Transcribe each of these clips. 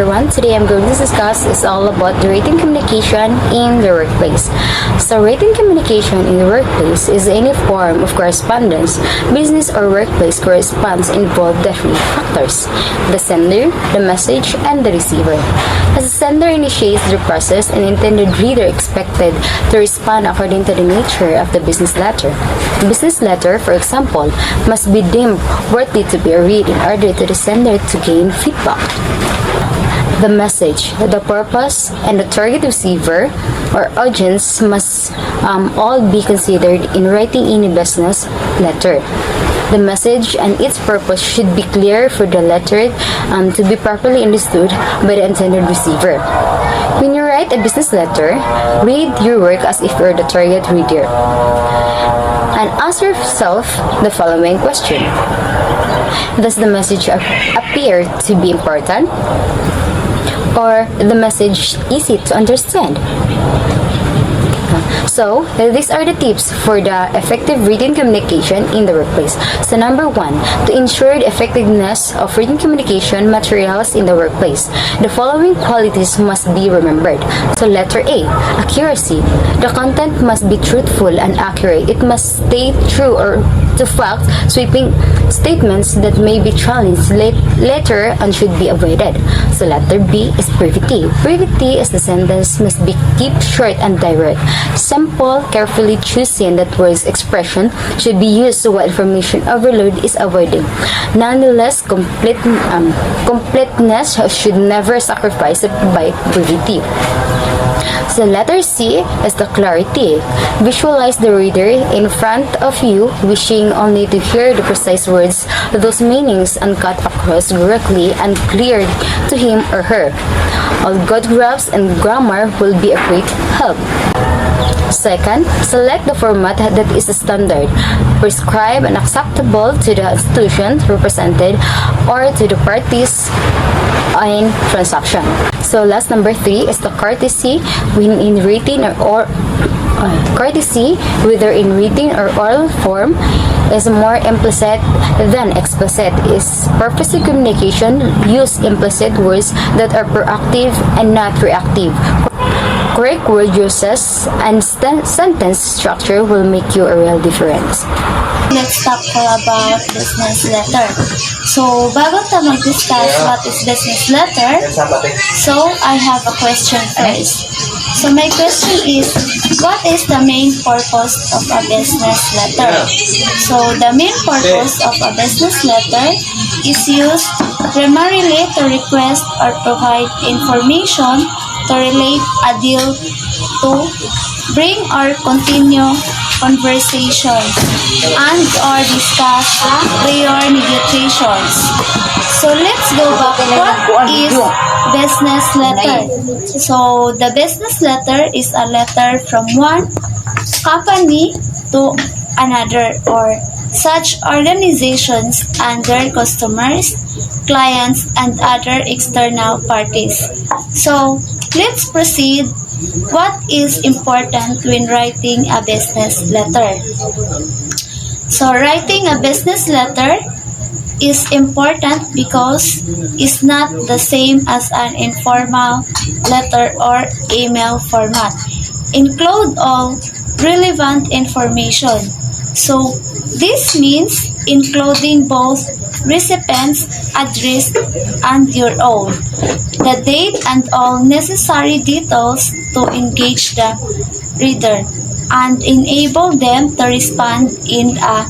everyone. Today I'm going to discuss is all about the written communication in the workplace. So written communication in the workplace is any form of correspondence. Business or workplace correspondence involve the three factors: the sender, the message, and the receiver. As the sender initiates the process, an intended reader expected to respond according to the nature of the business letter. The business letter, for example, must be deemed worthy to be read in order to the sender to gain feedback. The message, the purpose, and the target receiver or audience must all be considered in writing any business letter. The message and its purpose should be clear for the letter to be properly understood by the intended receiver. When you write a business letter, read your work as if you're the target reader. And ask yourself the following question: does the message appear to be important? Or the message easy to understand? So, these are the tips for the effective written communication in the workplace. So, number 1, to ensure the effectiveness of written communication materials in the workplace, the following qualities must be remembered. So, letter A, accuracy. The content must be truthful and accurate. It must state true or to fact, sweeping statements that may be challenged later and should be avoided. So, letter B is brevity. Brevity is the sentence must be kept short and direct. Simple, carefully choosing that words expression should be used while information overload is avoided. Nonetheless, completeness should never sacrifice by brevity. So letter C is the clarity. Visualize the reader in front of you, wishing only to hear the precise words, those meanings uncut across directly and clear to him or her. All good graphs and grammar will be a great help. Second, select the format that is standard, prescribed and acceptable to the institution represented or to the parties in transaction. So last, number 3 is the courtesy when in written or courtesy, whether in written or oral form, is more implicit than explicit. Is purposeful communication use implicit words that are proactive and not reactive. Correct word uses and sentence structure will make you a real difference. Let's talk about business letter. So, bago tayo mag-discuss what is business letter, so I have a question first. So, my question is, what is the main purpose of a business letter? So, the main purpose of a business letter is used primarily to request or provide information to relate a deal to bring or continue conversations and or discuss prior negotiations. So let's go back. What is business letter? So the business letter is a letter from one company to another or such organizations and their customers, clients, and other external parties. So let's proceed. What is important when writing a business letter? So writing a business letter is important because it's not the same as an informal letter or email format. Include all relevant information. So this means including both recipient's address and your own, the date and all necessary details to engage the reader and enable them to respond in a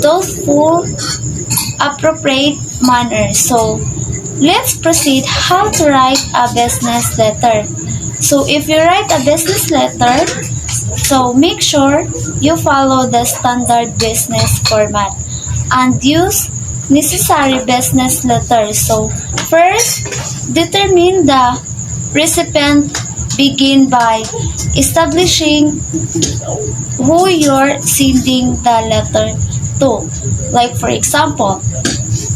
thoughtful, appropriate manner. So let's proceed how to write a business letter. So if you write a business letter, so make sure you follow the standard business format and use necessary business letters. So first, determine the recipient. Begin by establishing who you're sending the letter to. Like for example,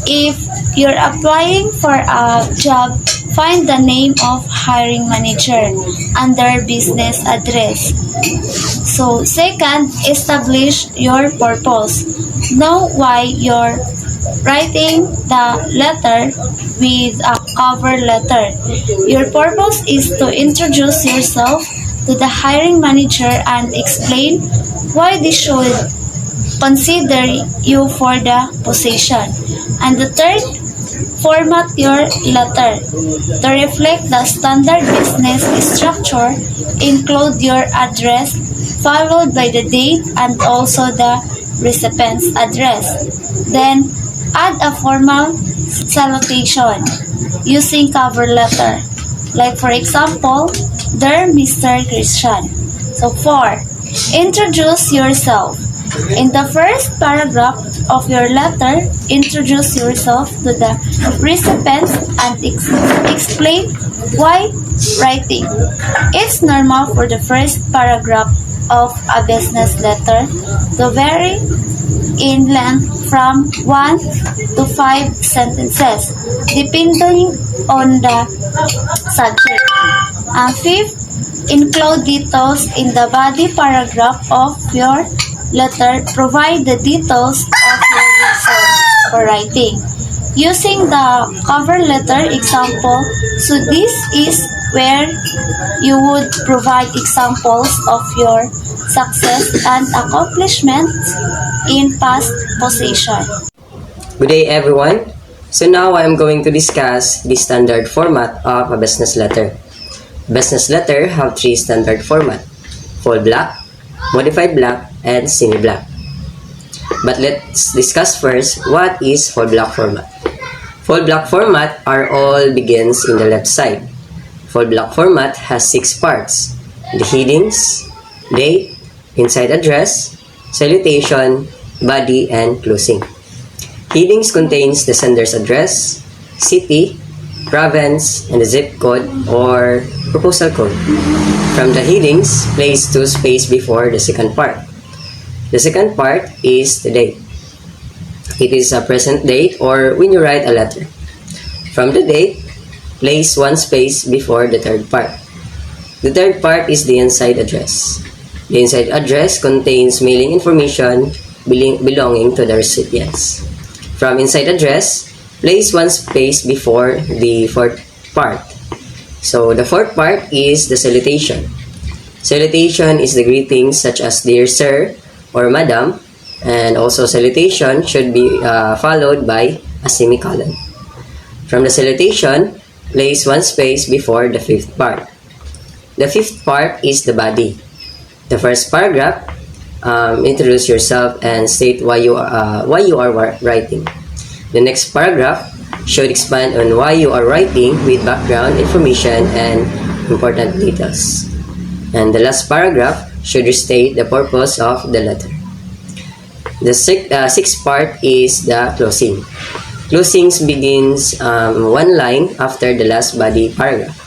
if you're applying for a job, find the name of hiring manager and their business address. So second, establish your purpose. Know why you're writing the letter with a cover letter. Your purpose is to introduce yourself to the hiring manager and explain why they should consider you for the position. And the third, format your letter to reflect the standard business structure. Include your address followed by the date and also the recipient's address. Then add a formal salutation using cover letter. Like for example, dear Mr. Christian. So 4. Introduce yourself. In the first paragraph of your letter, introduce yourself to the recipient and explain why writing. It's normal for the first paragraph of a business letter to vary in length from 1 to 5 sentences, depending on the subject. And 5th, include details in the body paragraph of your letter. Provide the details of your reason for writing. Using the cover letter example, so this is where you would provide examples of your success and accomplishments in past position. Good day everyone. So now I am going to discuss the standard format of a business letter. Business letter have 3 standard format: full black, modified black, and semi-black. But let's discuss first what is full black format. Full black format are all begins in the left side. Full black format has 6 parts: the headings, date, inside address, salutation, body, and closing. Headings contains the sender's address, city, province, and the zip code or proposal code. From the headings, place 2 space before the second part. The second part is the date. It is a present date or when you write a letter. From the date, place 1 space before the third part. The third part is the inside address. The inside address contains mailing information belonging to the recipients. From inside address, place 1 space before the fourth part. So the fourth part is the salutation. Salutation is the greetings such as dear sir or madam, and also salutation should be followed by a semicolon. From the salutation, place 1 space before the 5th part. The 5th part is the body. The first paragraph, introduce yourself and state why you are writing. The next paragraph should expand on why you are writing with background information and important details. And the last paragraph should restate the purpose of the letter. The sixth part is the closing. Closings begins 1 line after the last body paragraph.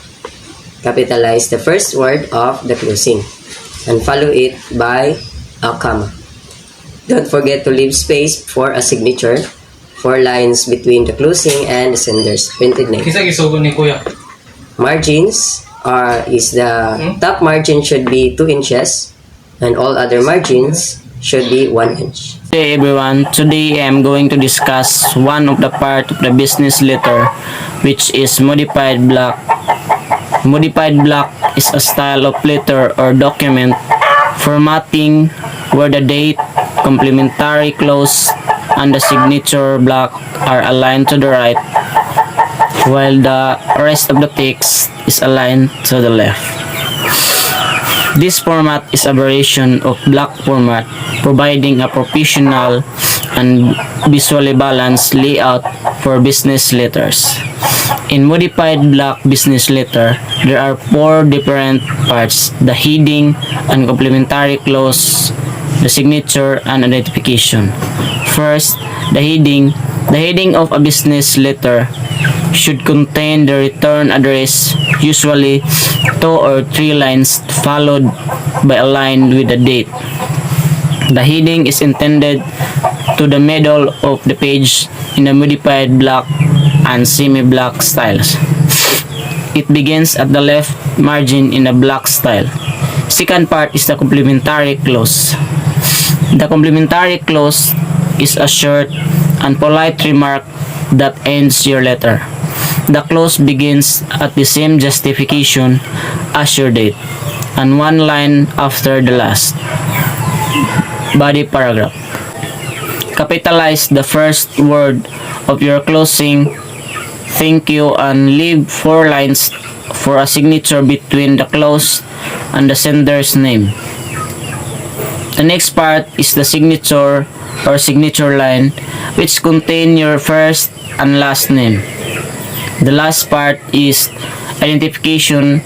Capitalize the first word of the closing and follow it by a comma. Don't forget to leave space for a signature, 4 lines between the closing and the sender's printed name. Kisa gisugo ni kuya. Margins is the top margin should be 2 inches and all other margins should be 1 inch. Hey everyone, today I am going to discuss one of the part of the business letter, which is modified block. Modified block is a style of letter or document formatting where the date, complementary clause, and the signature block are aligned to the right, while the rest of the text is aligned to the left. This format is a variation of block format, providing a professional and visually balanced layout for business letters. In modified block business letter, there are 4 different parts: the heading and complementary clause, the signature, and identification. First, the heading. The heading of a business letter should contain the return address, usually 2 or 3 lines followed by a line with the date. The heading is intended to the middle of the page in the modified block and semi-block styles. It begins at the left margin in a block style. Second part is the complementary clause. The complementary clause is a short and polite remark that ends your letter. The clause begins at the same justification as your date, and one line after the last. Body paragraph. Capitalize the first word of your closing thank you and leave 4 lines for a signature between the clause and the sender's name. The next part is the signature or signature line, which contain your first and last name. The last part is identification.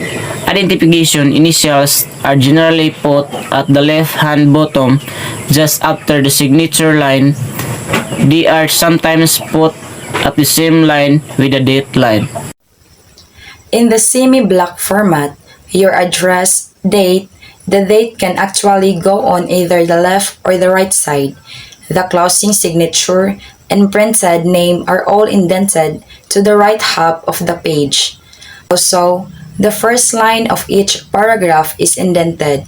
Identification initials are generally put at the left-hand bottom just after the signature line. They are sometimes put at the same line with the date line. In the semi-block format, your address, date, the date can actually go on either the left or the right side. The closing signature and printed name are all indented to the right half of the page. Also, the first line of each paragraph is indented.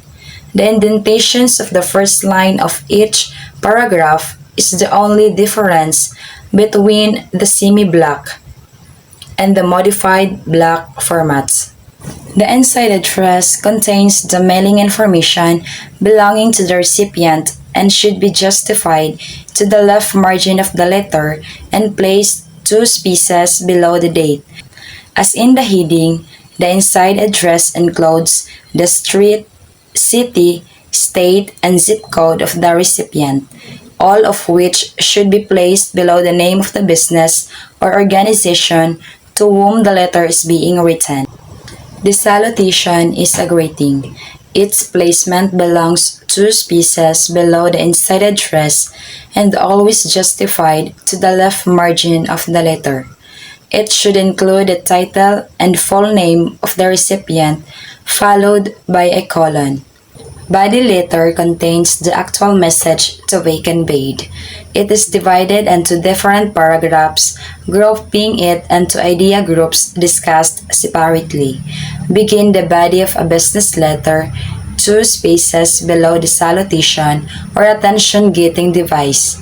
The indentations of the first line of each paragraph is the only difference between the semi-block and the modified block formats. The inside address contains the mailing information belonging to the recipient and should be justified to the left margin of the letter and placed 2 spaces below the date. As in the heading, the inside address includes the street, city, state, and zip code of the recipient, all of which should be placed below the name of the business or organization to whom the letter is being written. The salutation is a greeting. Its placement belongs 2 spaces below the inside address and always justified to the left margin of the letter. It should include the title and full name of the recipient, followed by a colon. Body letter contains the actual message to be conveyed. It is divided into different paragraphs, grouping it into idea groups discussed separately. Begin the body of a business letter 2 spaces below the salutation or attention-getting device.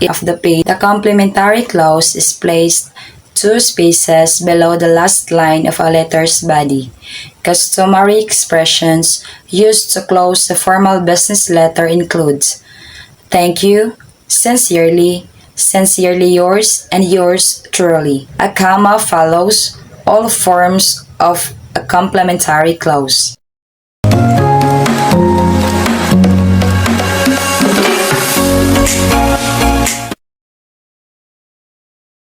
Of the page, the complementary clause is placed 2 spaces below the last line of a letter's body. Customary expressions used to close a formal business letter includes thank you, sincerely, sincerely yours, and yours truly. A comma follows all forms of a complementary clause.